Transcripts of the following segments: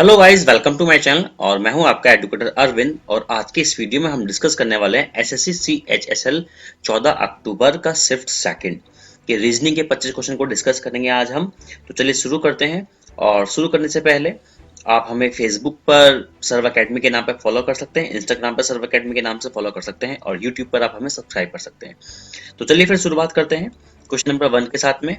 Hello guys, welcome to my channel और मैं हूं आपका एडुकेटर अरविंद। और आज के इस वीडियो में हम डिस्कस करने वाले हैं एसएससी सीएचएसएल 14 अक्टूबर का शिफ्ट सेकंड के रीजनिंग के 25 क्वेश्चन को डिस्कस करेंगे आज हम। तो चलिए शुरू करते हैं। और शुरू करने से पहले आप हमें फेसबुक पर सर्व अकेडमी के नाम पर फॉलो कर सकते हैं, इंस्टाग्राम पर सर्व अकेडमी के नाम से फॉलो कर सकते हैं और यूट्यूब पर आप हमें सब्सक्राइब कर सकते हैं। तो चलिए फिर शुरुआत करते हैं क्वेश्चन नंबर 1 के साथ में।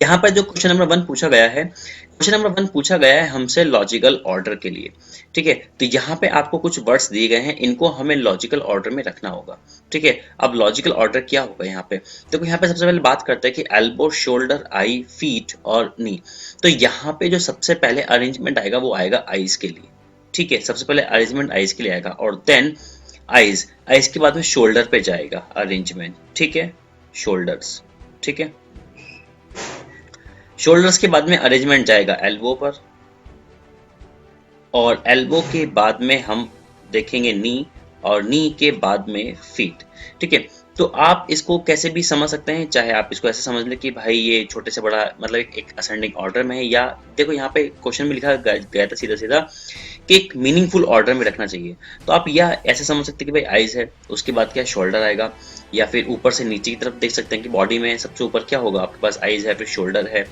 यहाँ पर जो क्वेश्चन नंबर 1 पूछा गया है, क्वेश्चन नंबर 1 पूछा गया है हमसे लॉजिकल ऑर्डर के लिए। ठीक है, तो यहाँ पे आपको कुछ वर्ड्स दिए गए हैं, इनको हमें लॉजिकल ऑर्डर में रखना होगा। ठीक है, अब लॉजिकल ऑर्डर क्या होगा यहाँ पे? देखो यहाँ पे सबसे पहले बात करते हैं कि एल्बो, शोल्डर, आई, फीट और नी। तो यहाँ पे जो सबसे पहले अरेंजमेंट आएगा वो आएगा आईज के लिए। ठीक है, सबसे पहले अरेंजमेंट आईज के लिए आएगा और देन आईज, आईज के बाद में शोल्डर पे जाएगा अरेंजमेंट। ठीक है, शोल्डर्स। ठीक है, शोल्डर्स के बाद में अरेंजमेंट जाएगा एल्बो पर और एल्बो के बाद में हम देखेंगे नी और नी के बाद में फीट। ठीक है, तो आप इसको कैसे भी समझ सकते हैं, चाहे आप इसको ऐसे समझ लें कि भाई ये छोटे से बड़ा मतलब एक असेंडिंग ऑर्डर में है, या देखो यहाँ पे क्वेश्चन में लिखा गया था सीधा सीधा कि एक मीनिंगफुल ऑर्डर में रखना चाहिए। तो आप या ऐसे समझ सकते हैं कि भाई आइज है, उसके बाद क्या शोल्डर आएगा, या फिर ऊपर से नीचे की तरफ देख सकते हैं कि बॉडी में सबसे ऊपर क्या होगा, आपके पास आइज है, फिर शोल्डर है,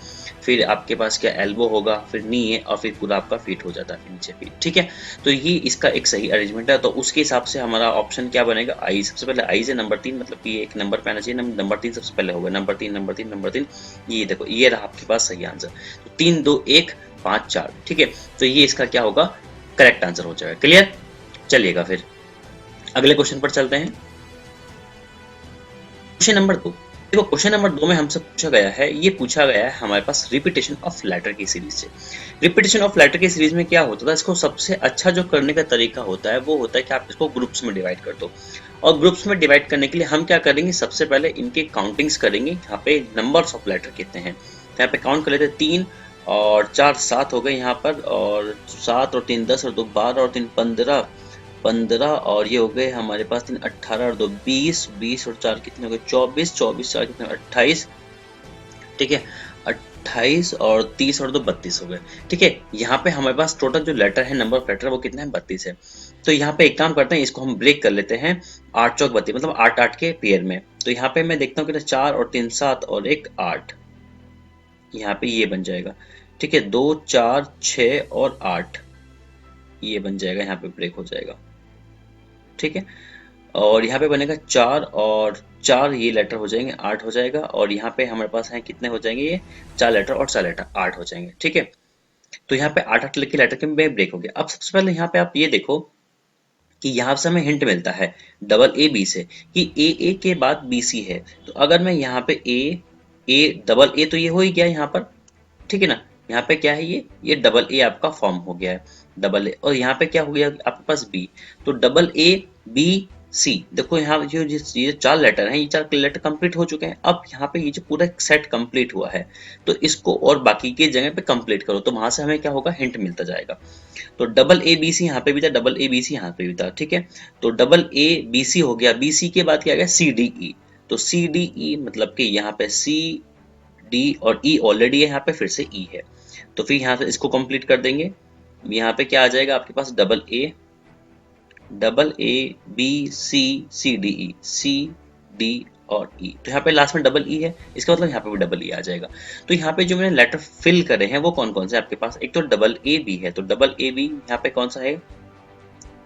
फिर आपके पास क्या एल्बो होगा, फिर नी है और फिर पूरा आपका फीट हो जाता है, फिर नीचे फीट। ठीक है, तो ये इसका एक सही अरेंजमेंट है। तो उसके हिसाब से हमारा ऑप्शन क्या बनेगा, आई। सबसे पहले आई से नंबर 3, मतलब कि एक नंबर पे आना चाहिए, नंबर 3 सबसे पहले होगा, नंबर 3 नंबर 3 नंबर 3। ये देखो ये रहा आपके पास सही आंसर। तो 3 2 1 5 4। ठीक है, तो ये इसका क्या होगा, करेक्ट आंसर हो जाएगा। क्लियर? चलिएगा फिर अगले क्वेश्चन पर चलते हैं। Question number 2। देखो क्वेश्चन नंबर 2 में हमसे पूछा गया है, ये पूछा गया है हमारे पास रिपीटेशन ऑफ लेटर की सीरीज से। रिपीटेशन ऑफ लेटर की सीरीज में क्या होता था, इसको सबसे अच्छा जो करने का तरीका होता है वो होता है कि आप इसको ग्रुप्स में डिवाइड कर दो। और ग्रुप्स में डिवाइड करने के लिए हम क्या करेंगे, सबसे पहले इनके काउंटिंग्स करेंगे। यहाँ पे नंबर्स ऑफ लेटर कितने हैं, तो यहाँ पे काउंट कर लेते हैं। 3 और 4 7 हो गए यहाँ पर, और 7 और 3 10 और 2 12 और 3 15 और ये हो गए हमारे पास 3 18 और 2 20, 20 और 4 कितने हो गए 24, 24 4 कितने 28। ठीक है, 28 और 30 और 2 32 हो गए। ठीक है, यहाँ पे हमारे पास टोटल जो लेटर है, नंबर ऑफ लेटर वो कितना है, 32 है। तो यहाँ पे एक काम करते हैं, इसको हम ब्रेक कर लेते हैं 8 चौक 32, मतलब 8 8 के पेयर में। तो यहाँ पे मैं देखता हूँ कि 4 और 3 7 और 1 8, यहाँ पे ये बन जाएगा। ठीक है, 2 4 6 और 8 ये बन जाएगा, यहाँ पे ब्रेक हो जाएगा। ठीक है, और यहाँ पे बनेगा 4 और 4 ये लेटर हो जाएंगे, 8 हो जाएगा। और यहाँ पे हमारे पास है कितने हो जाएंगे, ये 4 लेटर और 4 लेटर 8 हो जाएंगे। ठीक है, तो यहाँ पे 8 8 लिख के लेटर के में ब्रेक हो गया। अब सबसे पहले यहाँ पे आप ये देखो कि यहाँ से हमें हिंट मिलता है डबल ए बी से कि ए के बाद बी सी है। तो अगर मैं यहाँ पे ए डबल ए, तो ये हो ही गया यहाँ पर। ठीक है ना, यहाँ पे क्या है, ये डबल ए आपका फॉर्म हो गया है, डबल ए। और यहाँ पे क्या हो गया आपके पास बी, तो डबल ए बी सी। देखो यहाँ जो ये 4 लेटर हैं, ये 4 लेटर कंप्लीट हो चुके हैं। अब यहाँ पे ये जो पूरा सेट कंप्लीट हुआ है, तो इसको और बाकी के जगह पे कंप्लीट करो, तो वहां से हमें क्या होगा, हिंट मिलता जाएगा। तो डबल ए बी सी यहाँ पे भी था, डबल ए बी सी यहाँ पे भी था। ठीक है, तो डबल ए बी सी हो गया, बी सी के बाद क्या आ गया, सी डी ई। तो सी डी ई मतलब कि यहाँ पे सी डी और ई ऑलरेडी है, यहाँ पे फिर से ई है, तो फिर यहाँ से इसको कंप्लीट कर देंगे। यहाँ पे क्या आ जाएगा आपके पास, double A B C C D E, C D और ई। तो यहाँ पे लास्ट में डबल ई है, इसका मतलब यहाँ पे भी डबल ई आ जाएगा। तो यहाँ पे जो मैंने लेटर फिल करे हैं वो कौन कौन से आपके पास, एक तो डबल ए बी है, तो डबल ए बी यहाँ पे कौन सा है,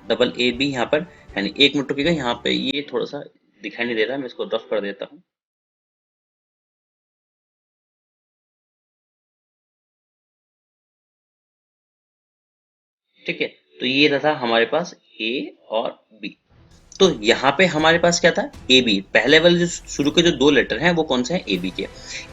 डबल ए बी यहाँ पर, यानी 1 मिनट रुकिएगा, यहाँ पे ये थोड़ा सा दिखाई नहीं दे रहा है, मैं इसको रफ कर देता हूँ। ठीक है, तो ये रहा हमारे पास ए और बी। तो यहाँ पे हमारे पास क्या था, ए बी। पहले वाले जो शुरू के जो 2 लेटर हैं वो कौन से हैं, ए बी के।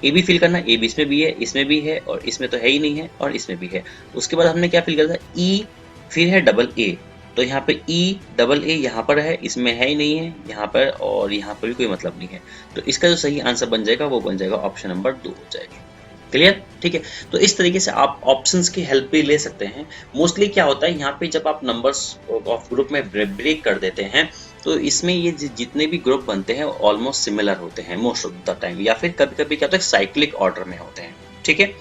ए बी फिल करना, ए बी इसमें भी है, इसमें भी है, और इसमें तो है ही नहीं है, और इसमें भी है। उसके बाद हमने क्या फिल करा था, ई, फिर है डबल ए। तो यहाँ पे ई डबल ए यहाँ पर है, इसमें है ही नहीं है यहाँ पर, और यहाँ पर भी कोई मतलब नहीं है। तो इसका जो सही आंसर बन जाएगा वो बन जाएगा ऑप्शन नंबर 2 हो जाएगा। क्लियर? ठीक है, तो इस तरीके से आप ऑप्शंस की हेल्प भी ले सकते हैं। मोस्टली क्या होता है यहाँ पे, जब आप नंबर्स ऑफ ग्रुप में ब्रेक कर देते हैं, तो इसमें ये जितने भी ग्रुप बनते हैं ऑलमोस्ट सिमिलर होते हैं मोस्ट ऑफ द टाइम, या फिर कभी कभी क्या होता है साइक्लिक ऑर्डर में होते हैं। ठीक है,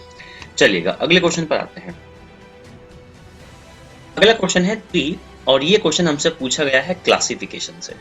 चलिएगा अगले क्वेश्चन पर आते हैं। अगला क्वेश्चन है 3 और ये क्वेश्चन हमसे पूछा गया है क्लासिफिकेशन से।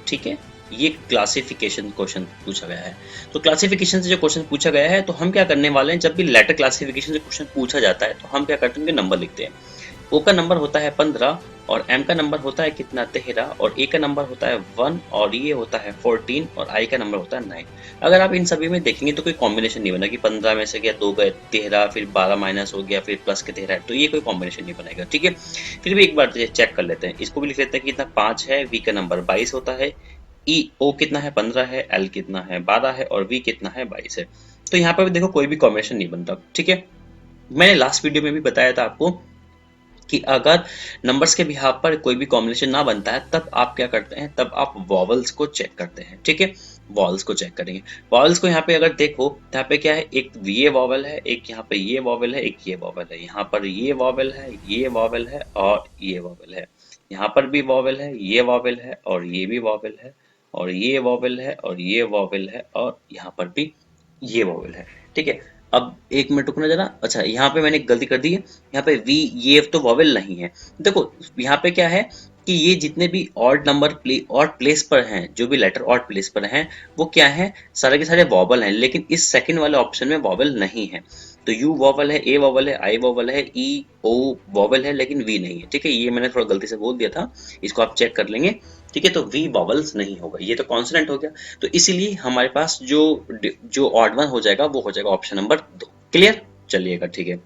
ठीक है, ये क्लासिफिकेशन क्वेश्चन पूछा गया है। तो क्लासिफिकेशन से जो क्वेश्चन पूछा गया है तो हम क्या करने वाले हैं, जब भी लेटर क्लासिफिकेशन से क्वेश्चन पूछा जाता है तो हम क्या करते हैं, नंबर लिखते हैं। ओ का नंबर होता है 15 और एम का नंबर होता है कितना, 13 और ए का नंबर होता है 1 और ये होता है 14 और आई का नंबर होता है 9। अगर आप इन सभी में देखेंगे तो कोई कॉम्बिनेशन नहीं बना कि 15 में से गया 2 गए 13, फिर 12 माइनस हो गया, फिर प्लस के 13, तो ये कोई कॉम्बिनेशन नहीं बनेगा। ठीक है, फिर भी एक बार चेक कर लेते हैं, इसको भी लिख लेते हैं कि कितना 5 है, वी का नंबर 22 होता है, ई ओ कितना है 15 है, एल कितना है 12 है और वी कितना है 22 है। तो यहाँ पर भी देखो कोई भी कॉम्बिनेशन नहीं बनता। ठीक है, मैंने लास्ट वीडियो में भी बताया था आपको कि अगर नंबर्स के बिहाफ पर कोई भी कॉम्बिनेशन ना बनता है तब आप क्या करते हैं, तब आप वॉवल्स को चेक करते हैं। ठीक है, वॉवल्स को चेक करेंगे। वॉवल्स को यहाँ पे अगर देखो तो यहाँ पे क्या है, एक ये वॉवल है, एक यहाँ पे ये वॉवल है, एक ये वॉवल है, यहाँ पर ये वॉवल है, ये वॉवल है और ये वॉवल है, यहाँ पर भी वॉवल है, ये वॉवल है और ये भी वॉवल है और ये वॉवल है और ये वॉवल है और यहाँ पर भी ये वॉवल है। ठीक है, अब एक मिनट रुकना जरा। अच्छा, यहाँ पे मैंने एक गलती कर दी है, यहाँ पे वी ये तो वॉवेल नहीं है। देखो यहाँ पे क्या है कि ये जितने भी ऑड नंबर ऑड प्लेस पर हैं, जो भी लेटर ऑड प्लेस पर हैं वो क्या है, सारे के सारे वॉवल हैं, लेकिन इस सेकंड वाले ऑप्शन में वॉवल नहीं है। तो यू वॉवल है, ए वॉवल है, आई वॉवल है, ई ओ वॉवल है, लेकिन वी नहीं है। ठीक है, ये मैंने थोड़ा गलती से बोल दिया था, इसको आप चेक कर लेंगे। ठीक है, तो वी वॉवल्स नहीं होगा, ये तो कॉन्सोनेंट हो गया। तो इसीलिए हमारे पास जो जो ऑड वन हो जाएगा वो हो जाएगा ऑप्शन नंबर 2। क्लियर, चलिएगा। ठीक है,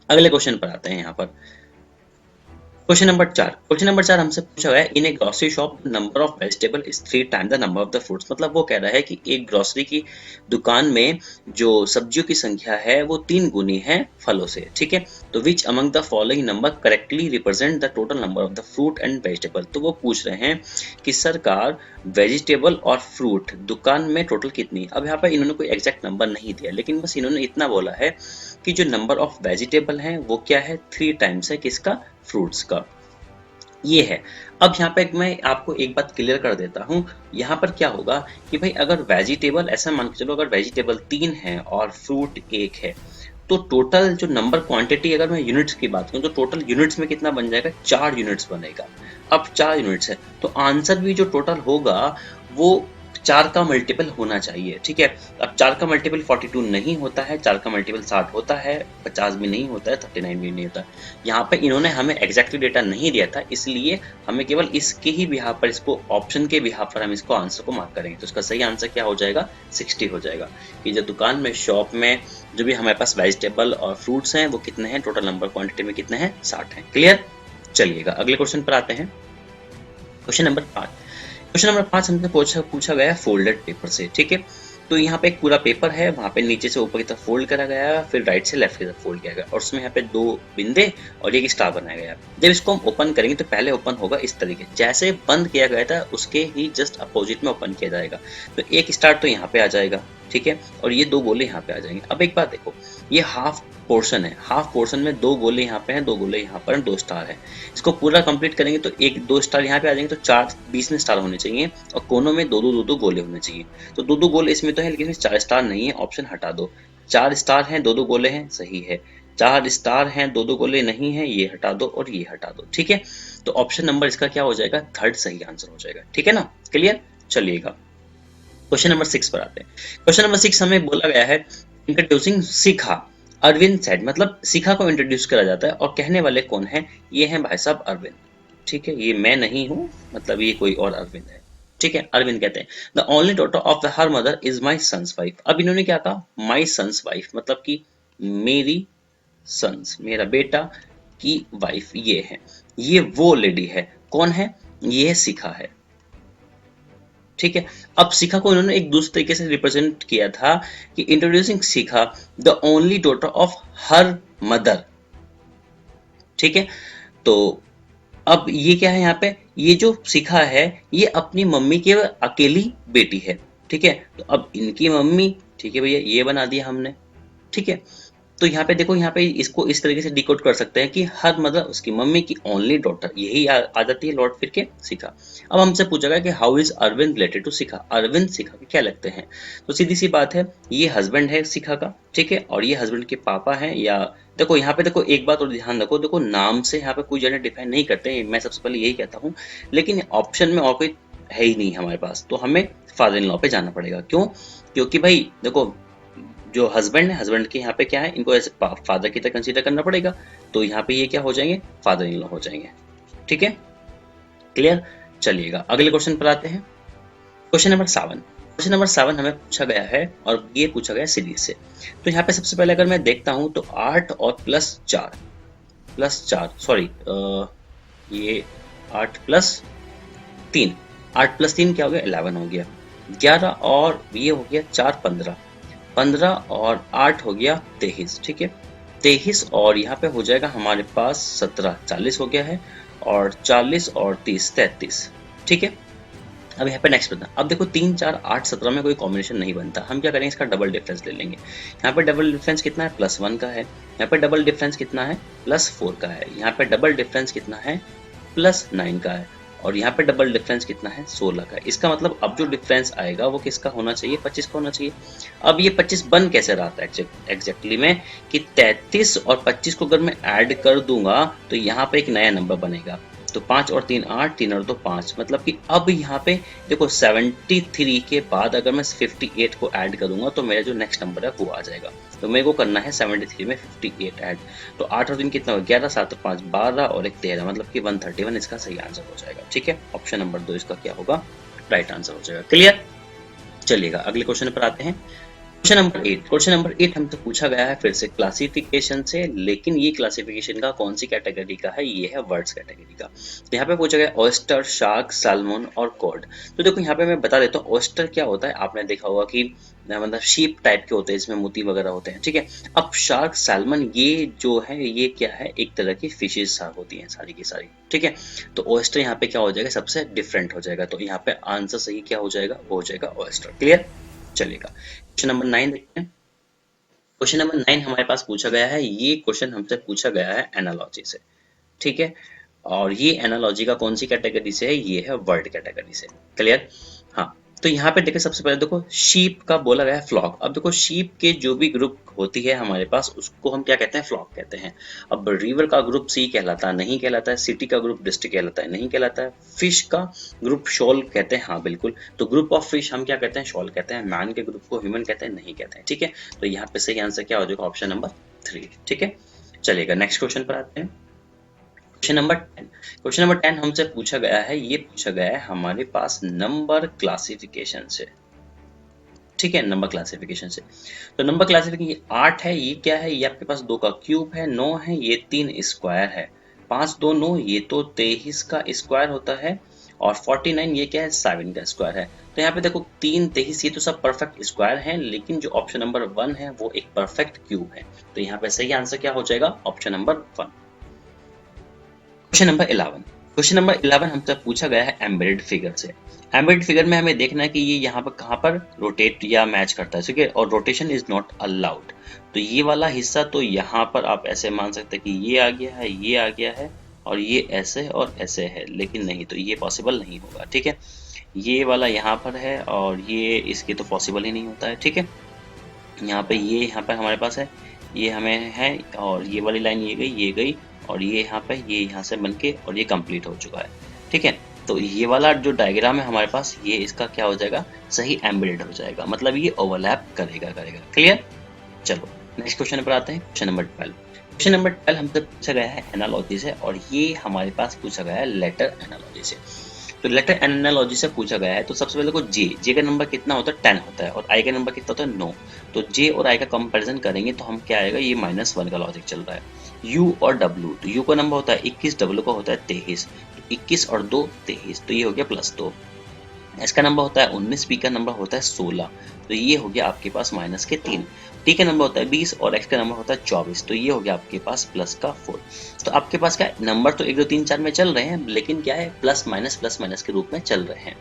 अगले क्वेश्चन पर आते हैं। यहाँ पर क्वेश्चन नंबर 4, क्वेश्चन नंबर 4 हमसे पूछा गया है, in a grocery shop number of vegetable is 3 time the number of the fruits. मतलब वो कह रहा है कि एक ग्रोसरी की दुकान में जो सब्जियों की संख्या है वो 3 गुनी है फलों से। ठीक है, तो which among the following number correctly represent the total number of the fruit and vegetable. तो वो पूछ रहे हैं कि सरकार वेजिटेबल और फ्रूट दुकान में टोटल कितनी। अब यहाँ पर इन्होंने कोई एग्जैक्ट नंबर नहीं दिया, लेकिन बस इन्होंने इतना बोला है कि जो नंबर ऑफ वेजिटेबल है वो क्या है, 3 टाइम्स है किसका, फ्रूट्स का। ये है। अब यहाँ पे मैं आपको एक बात क्लियर कर देता हूँ, यहाँ पर क्या होगा कि भाई अगर वेजिटेबल, ऐसा मान के चलो अगर वेजिटेबल 3 है और फ्रूट 1 है, तो टोटल जो नंबर क्वांटिटी, अगर मैं यूनिट्स की बात करूँ तो टोटल यूनिट्स में कितना बन जाएगा, 4 यूनिट्स बनेगा। अब 4 यूनिट्स है तो आंसर भी जो टोटल होगा वो 4 का मल्टीपल होना चाहिए। ठीक है, अब 4 का मल्टीपल 42 नहीं होता है, 4 का मल्टीपल 60 होता है, 50 भी नहीं होता है, 39 भी नहीं होता है। यहाँ पे इन्होंने हमें एग्जैक्टली डेटा नहीं दिया था, इसलिए हमें केवल इसके ही बिहाफ पर, इसको ऑप्शन के बिहाफ पर हम इसको आंसर को मार्क करेंगे। तो इसका सही आंसर क्या हो जाएगा, 60 हो जाएगा। कि जो दुकान में, शॉप में जो भी हमारे पास वेजिटेबल और फ्रूट्स हैं वो कितने हैं, टोटल नंबर क्वांटिटी में कितने हैं, 60 हैं। क्लियर, चलिएगा अगले क्वेश्चन पर आते हैं। क्वेश्चन नंबर 5, क्वेश्चन नंबर 5 हमसे पूछा गया है फोल्डेड पेपर से। ठीक है, तो यहाँ पे एक पूरा पेपर है, वहाँ पे नीचे से ऊपर की तरफ फोल्ड करा गया है, फिर राइट से लेफ्ट की तरफ फोल्ड किया गया और उसमें यहाँ पे 2 बिंदे और एक स्टार बनाया गया है। जब इसको हम ओपन करेंगे तो पहले ओपन होगा इस तरीके, जैसे बंद किया गया था उसके ही जस्ट अपोजिट में ओपन किया जाएगा। तो एक स्टार तो यहाँ पे आ जाएगा, ठीक है, और ये 2 गोले यहाँ पे आ जाएंगे। अब एक बात देखो, ये हाफ पोर्शन है, हाफ पोर्शन में 2 गोले यहाँ पे हैं, 2 गोले यहाँ पर हैं, 2 स्टार है। इसको पूरा कंप्लीट करेंगे तो 1-2 स्टार यहाँ पे आ जाएंगे, तो 4 बीच में स्टार होने चाहिए और कोनों में 2-2 गोले होने चाहिए। तो 2-2 गोले इसमें तो है, लेकिन इसमें 4 स्टार नहीं है, ऑप्शन हटा दो। 4 स्टार हैं, 2-2 गोले हैं, सही है। 4 स्टार हैं, 2-2 गोले नहीं है, ये हटा दो और ये हटा दो। ठीक है, तो ऑप्शन नंबर इसका क्या हो जाएगा, 3rd सही आंसर हो जाएगा। ठीक है ना, क्लियर, चलिएगा क्वेश्चन नंबर 6 पर आते हैं। क्वेश्चन नंबर 6 हमें बोला गया है, इंट्रोड्यूसिंग शिखा अरविंद सेड। मतलब शिखा को इंट्रोड्यूस करा जाता है और कहने वाले कौन है, ये हैं भाई साहब अरविंद। ठीक है, ये मैं नहीं हूँ, मतलब ये कोई और अरविंद है। ठीक है, अरविंद कहते हैं the only daughter of the her mother is my son's wife. अब इन्होंने क्या कहा, माई सन्स वाइफ, मतलब कि मेरी सन्स, मेरा बेटा की वाइफ ये है, ये वो लेडी है। कौन है, ये शिखा है। ठीक है, अब शिखा को इन्होंने एक दूसरे तरीके से रिप्रेजेंट किया था कि introducing Shikha the only daughter of her mother. ठीक है, तो अब ये क्या है, यहाँ पे ये जो शिखा है ये अपनी मम्मी की अकेली बेटी है। ठीक है, तो अब इनकी मम्मी, ठीक है भैया, ये बना दिया हमने। ठीक है, तो यहाँ पे देखो, यहाँ पे इसको इस तरीके से डिकोड कर सकते हैं कि हर मदर उसकी मम्मी की ओनली डॉटर, यही आ जाती है लॉर्ड फिर के शिखा। अब हमसे पूछा गया कि how is Arvind related to Shikha, Arvind Shikha के क्या लगते हैं। तो सीधी सी बात है, ये हस्बैंड है शिखा का, ठीक है, और ये हस्बैंड के पापा हैं। या देखो यहाँ पे देखो एक बात और ध्यान रखो, देखो नाम से यहाँ पे कोई जेंडर डिफाइन नहीं करते, मैं सबसे पहले यही कहता हूँ, लेकिन ऑप्शन में और कोई है ही नहीं हमारे पास, तो हमें फादर इन लॉ पे जाना पड़ेगा। क्यों? क्योंकि भाई देखो, जो हस्बैंड है, हस्बैंड के यहाँ पे क्या है, इनको ऐसे फादर की तरह कंसीडर करना पड़ेगा, तो यहाँ पे ये क्या हो जाएंगे, फादर इन लॉ हो जाएंगे। ठीक है, क्लियर। चलिएगा अगले क्वेश्चन पर आते हैं। Question number 7। क्वेश्चन नंबर 7 हमें पूछा गया है और ये पूछा गया सीरीज से। तो यहाँ पे सबसे पहले अगर मैं देखता हूँ तो 8 और +4 सॉरी, ये 8 + 3, 8 + 3 क्या हो गया, 11 हो गया। 11 और ये हो गया 4 15, 15 और 8 हो गया 23। ठीक है, 23 और यहाँ पे हो जाएगा हमारे पास 17, 40 हो गया है, और 40 और 30 33। ठीक है, अब यहाँ पे नेक्स्ट बनता। अब देखो 3 4 8 17 में कोई कॉम्बिनेशन नहीं बनता, हम क्या करेंगे, इसका डबल डिफरेंस ले लेंगे। यहाँ पे डबल डिफरेंस कितना है, +1 का है। यहाँ पे डबल डिफरेंस कितना है, +4 का है। यहाँ पे डबल डिफरेंस कितना है, +9 का है। और यहाँ पे डबल डिफरेंस कितना है, 16 का है। इसका मतलब अब जो डिफरेंस आएगा वो किसका होना चाहिए, 25 का होना चाहिए। अब ये 25 बन कैसे रहा था एग्जैक्टली में, कि 33 और 25 को अगर मैं ऐड कर दूंगा तो यहाँ पे एक नया नंबर बनेगा। तो 5 और 3 8, 3 और 2 5, मतलब कि अब यहाँ पे देखो 73 के बाद अगर मैं 58 को ऐड करूंगा तो मेरा जो नेक्स्ट नंबर है वो आ जाएगा। तो मेरे को करना है 73 में 58 ऐड। तो 8 और 3 कितना हो, 11 7 और 5 12 और 1 13, मतलब कि 131 इसका सही आंसर हो जाएगा। ठीक है, ऑप्शन नंबर 2 इसका क्या होगा, राइट आंसर हो जाएगा। क्लियर। चलिएगा अगले क्वेश्चन पर आते हैं। Question number 8। क्वेश्चन नंबर 8 हमसे पूछा गया है फिर से क्लासिफिकेशन से, लेकिन ये क्लासिफिकेशन का कौन सी कैटेगरी का है, ये है वर्ड्स कैटेगरी का। तो यहाँ पे पूछा गया ऑयस्टर, शार्क, सैल्मन और कॉड। तो देखो यहाँ पे मैं बता देता हूँ, ऑयस्टर क्या होता है, आपने देखा होगा कि मतलब शीप टाइप के होते हैं, इसमें मोती वगैरह होते हैं। ठीक है, अब शार्क, सैल्मन ये जो है ये क्या है, एक तरह की फिशेज होती हैं सारी की सारी। ठीक है, तो ऑयस्टर यहाँ पे क्या हो जाएगा, सबसे डिफरेंट हो जाएगा। तो यहाँ पे आंसर सही क्या हो जाएगा, वो हो जाएगा ऑयस्टर। क्लियर। चलेगा क्वेश्चन नंबर 9 देखते हैं। क्वेश्चन नंबर 9 हमारे पास पूछा गया है, ये क्वेश्चन हमसे पूछा गया है एनालॉजी से। ठीक है, और ये एनालॉजी का कौन सी कैटेगरी से है, ये है वर्ड कैटेगरी से। क्लियर। हाँ, तो यहाँ पे देखिए सबसे पहले देखो शीप का बोला गया है फ्लॉक। अब देखो शीप के जो भी ग्रुप होती है हमारे पास उसको हम क्या कहते हैं, फ्लॉक कहते हैं। अब रिवर का ग्रुप सी कहलाता है, नहीं कहलाता है। सिटी का ग्रुप डिस्ट्रिक्ट कहलाता है, नहीं कहलाता है। फिश का ग्रुप शॉल कहते हैं, हाँ बिल्कुल। तो ग्रुप ऑफ फिश हम क्या कहते हैं, शॉल कहते हैं। मैन के ग्रुप को ह्यूमन कहते हैं, नहीं कहते हैं। ठीक है, तो यहाँ पे सही आंसर क्या हो जाएगा, ऑप्शन नंबर 3। ठीक है, चलिएगा नेक्स्ट क्वेश्चन पर आते हैं। Question number 10। क्वेश्चन नंबर 10 हमसे पूछा गया है, ये पूछा गया है हमारे पास नंबर क्लासिफिकेशन से। ठीक है, नंबर क्लासिफिकेशन से। तो नंबर क्लासिफिकेशन 8 है, ये क्या है, ये आपके पास 2 का क्यूब है। 9 है, ये 3 स्क्वायर है। 5 2 9, ये तो 23 का स्क्वायर होता है। और 49 ये क्या है, 7 का स्क्वायर है। तो यहाँ पे देखो 3 23 ये तो सब परफेक्ट स्क्वायर हैं, लेकिन जो ऑप्शन नंबर 1 है वो एक परफेक्ट क्यूब है। तो यहाँ पे सही आंसर क्या हो जाएगा, option number 1। Question number 11। Question number 11 हमसे पूछा गया है एम्बेडेड फिगर से। एम्बेडेड फिगर में हमें देखना है कि ये यहाँ पर कहाँ पर रोटेट या मैच करता है। ठीक है, और रोटेशन इज नॉट अलाउड। तो ये वाला हिस्सा तो यहाँ पर आप ऐसे मान सकते हैं कि ये आ गया है, ये आ गया है, और ये ऐसे और ऐसे है, लेकिन नहीं, तो ये पॉसिबल नहीं होगा। ठीक है, ये वाला यहाँ पर है और ये इसके तो पॉसिबल ही नहीं होता है। ठीक है, यहाँ पे ये यहाँ पर हमारे पास है, ये हमें है, और ये वाली लाइन ये गई और ये यहाँ पे ये यहाँ से बनके और ये कंप्लीट हो चुका है। ठीक है, तो ये वाला जो डायग्राम है हमारे पास, ये इसका क्या हो जाएगा, सही एम्बेडेड हो जाएगा, मतलब ये ओवरलैप करेगा। क्लियर। चलो नेक्स्ट क्वेश्चन पर आते हैं। Question number 12। क्वेश्चन नंबर 12 हमसे पूछा गया है एनालॉजी से, और ये हमारे पास पूछा गया है लेटर एनालॉजी से। तो लेटर एनालॉजी से पूछा गया है, तो सबसे पहले को जे का नंबर कितना होता है, 10 होता है, और आई का नंबर कितना होता है, 9। तो जे और आई का कंपैरिजन करेंगे तो हम क्या आएगा, ये -1 का लॉजिक चल रहा है। यू और डब्ल्यू, तो यू का नंबर होता है 21, डब्ल्यू का होता है 23, तो 21 और 2 23, तो ये हो गया +2। एस का नंबर होता है 19, पी का नंबर होता है 16, तो ये हो गया आपके पास -3। टी का नंबर होता है 20 और एक्स का नंबर होता है 24, तो ये हो गया आपके पास +4। तो आपके पास क्या नंबर तो 1 2 3 4 में चल रहे हैं, लेकिन क्या है प्लस माइनस के रूप में चल रहे हैं।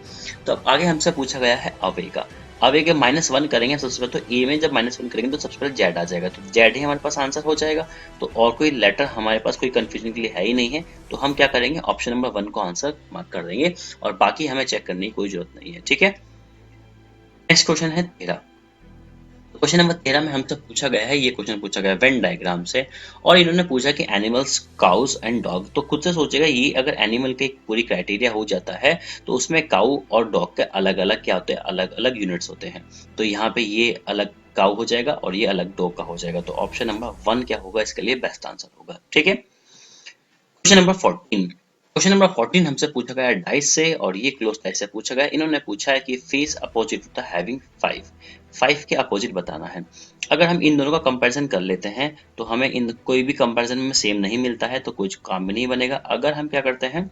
तो अब आगे हमसे पूछा गया है अवे का। अब एक -1 करेंगे सबसे पहले, तो ए में जब -1 करेंगे तो सबसे पहले जेड आ जाएगा, तो जेड ही हमारे पास आंसर हो जाएगा। तो और कोई लेटर हमारे पास कोई कंफ्यूजन के लिए है ही नहीं है, तो हम क्या करेंगे, ऑप्शन नंबर 1 को आंसर मार्क कर देंगे और बाकी हमें चेक करने की कोई जरूरत नहीं है। ठीक है, नेक्स्ट क्वेश्चन है 13। क्वेश्चन नंबर 13 में हमसे पूछा गया है, ये क्वेश्चन पूछा गया वेन डायग्राम से, और इन्होंने पूछा कि एनिमल्स काउस एंड डॉग। तो खुद से सोचेगा, ये अगर एनिमल के पूरी क्राइटेरिया हो जाता है तो उसमें काउ और डॉग के अलग अलग क्या होते हैं, अलग अलग यूनिट्स होते हैं। तो यहाँ पे ये अलग काउ हो जाएगा और ये अलग डॉग का हो जाएगा, तो ऑप्शन नंबर 1 क्या होगा इसके लिए बेस्ट आंसर होगा। ठीक है, क्वेश्चन नंबर 14। क्वेश्चन नंबर 14 हमसे पूछा गया है डाइस से, और ये क्लोज डाइस से पूछा गया है। इन्होंने पूछा है कि face opposite to the having 5 के अपोजिट बताना है। अगर हम इन दोनों का कंपैरिजन कर लेते हैं तो हमें इन कोई भी कंपैरिजन में सेम नहीं मिलता है, तो कुछ काम भी नहीं बनेगा। अगर हम क्या करते हैं,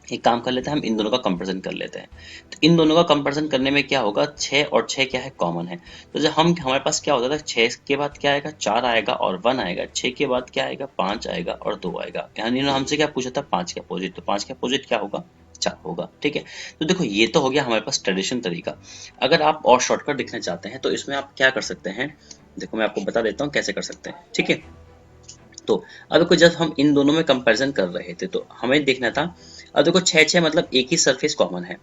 एक काम कर लेते हैं, हम इन दोनों का कंपैरिजन कर लेते हैं। तो इन दोनों का कंपैरिजन करने में क्या होगा, 6 और 6 क्या है, कॉमन है। तो जब हम हमारे पास क्या होता था, 6 के बाद क्या आएगा, 4 आएगा और 1 आएगा। 6 के बाद क्या आएगा, 5 आएगा और 2 आएगा। यानी इन्होंने हमसे क्या पूछा था, 5 के अपोजिट, तो 5 के अपोजिट क्या होगा, 4 होगा। ठीक है, तो देखो ये तो हो गया हमारे पास ट्रेडिशनल तरीका। अगर आप और शॉर्टकट दिखना चाहते हैं तो इसमें आप क्या कर सकते हैं, देखो मैं आपको बता देता हूँ कैसे कर सकते हैं। ठीक है, तो अब देखो जब हम इन दोनों में कंपैरिजन कर रहे थे तो हमें देखना था, अब देखो 6 मतलब एक ही सरफेस कॉमन है।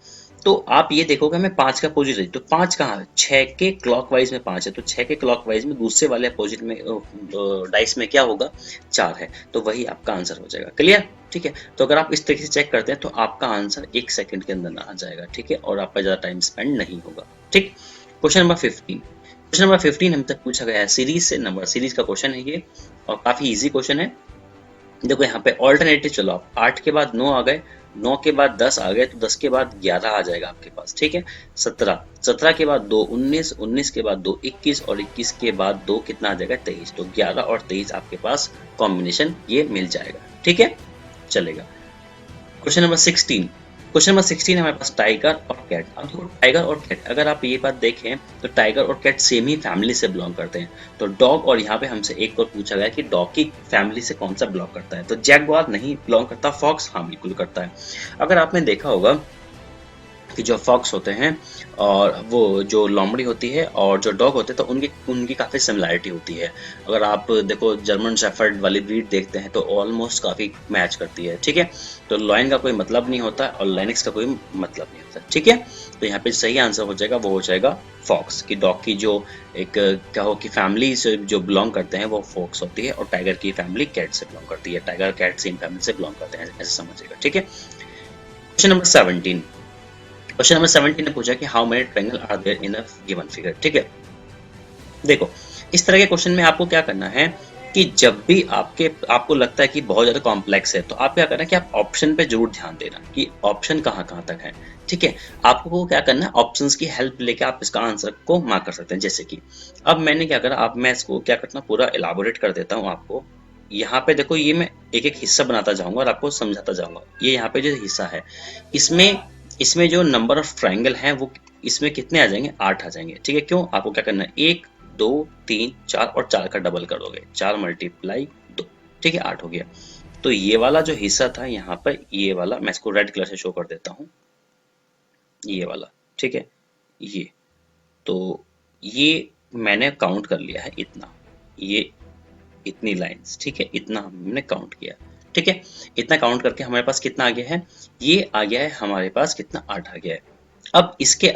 तो आप ये देखोगे हमें 5 का अपोजिट है, तो 5 कहाँ है, 6 के क्लॉकवाइज में 5 है, तो 6 के क्लॉकवाइज में दूसरे वाले अपोजिट में डाइस में क्या होगा, 4 है, तो वही आपका आंसर हो जाएगा। क्लियर? ठीक है, तो अगर आप इस तरीके से चेक करते हैं तो आपका आंसर 1 सेकंड के अंदर आ जाएगा। ठीक है, और आपका ज्यादा टाइम स्पेंड नहीं होगा। ठीक, क्वेश्चन नंबर 15। क्वेश्चन नंबर 15 हम तक पूछा गया है सीरीज से, नंबर सीरीज का क्वेश्चन है ये, और काफी इजी क्वेश्चन है। देखो यहाँ पे ऑल्टरनेटिव, चलो आप 8 के बाद 9 आ गए, 9 के बाद 10 आ गए, तो 10 के बाद 11 आ जाएगा आपके पास। ठीक है, 17, 17 के बाद 2 19, 19 के बाद 2 21, और 21 के बाद 2 कितना आ जाएगा, 23। तो 11 और 23 आपके पास कॉम्बिनेशन ये मिल जाएगा। ठीक है, चलेगा। Question number 16। क्वेश्चन नंबर 16 हमारे पास टाइगर और कैट। अब देखो टाइगर और कैट, अगर आप ये बात देखें तो टाइगर और कैट सेम ही फैमिली से बिलोंग करते हैं। तो डॉग, और यहाँ पे हमसे एक और पूछा गया कि डॉग की फैमिली से कौन सा बिलोंग करता है, तो जैगुआर नहीं बिलोंग करता, फॉक्स हाँ बिल्कुल करता है। अगर आपने देखा होगा कि जो फॉक्स होते हैं और वो जो लोमड़ी होती है और जो डॉग होते हैं, तो उनकी उनकी काफ़ी सिमिलैरिटी होती है। अगर आप देखो जर्मन शेफर्ड वाली ब्रीड देखते हैं तो ऑलमोस्ट काफ़ी मैच करती है। ठीक है, तो लॉयन का कोई मतलब नहीं होता और लाइनक्स का कोई मतलब नहीं होता। ठीक है, तो यहाँ पे सही आंसर हो जाएगा, वो हो जाएगा फॉक्स, की डॉग की जो एक क्या हो कि फैमिली से जो बिलोंग करते हैं वो फॉक्स होती है, और टाइगर की फैमिली कैट से बिलोंग करती है। टाइगर कैट सेम फैमिली से बिलोंग करते हैं, ऐसे समझिएगा। ठीक है, क्वेश्चन नंबर 17। क्वेश्चन नंबर 17 ने पूछा कि how many triangle are there in a given figure. ठीक है, देखो इस तरह के क्वेश्चन में आपको क्या करना है कि जब भी आपको लगता है कि बहुत ज्यादा कॉम्प्लेक्स है, तो आप क्या करना है कि आप ऑप्शन पे जरूर ध्यान देना कि ऑप्शन कहाँ तक है। ठीक है, आपको क्या करना है, ऑप्शंस की हेल्प लेके आप इसका आंसर को मार्क कर सकते हैं। जैसे कि अब मैंने क्या करा, अब मैं इसको क्या करता हूँ, पूरा एलाबोरेट कर देता हूँ आपको। यहाँ पे देखो, ये मैं एक एक हिस्सा बनाता जाऊंगा और आपको समझाता जाऊंगा। ये यहाँ पे जो हिस्सा है, इसमें इसमें जो नंबर ऑफ ट्राइंगल हैं वो इसमें कितने आ जाएंगे, 8 आ जाएंगे। ठीक है, क्यों, आपको क्या करना है, 1 2 3 4 और 4 का डबल कर दोगे, 4 मल्टीप्लाई 2। ठीक है, 8 हो गया। तो ये वाला जो हिस्सा था यहाँ पर, ये वाला मैं इसको रेड कलर से शो कर देता हूँ, ये वाला। ठीक है, ये तो ये मैंने काउंट कर लिया है इतना, ये इतनी लाइंस। ठीक है, इतना हमने काउंट किया। ठीक है, इतना काउंट करके हमारे पास कितना आ गया है, ये आ गया है हमारे पास कितना, 8 आ गया है। अब इसके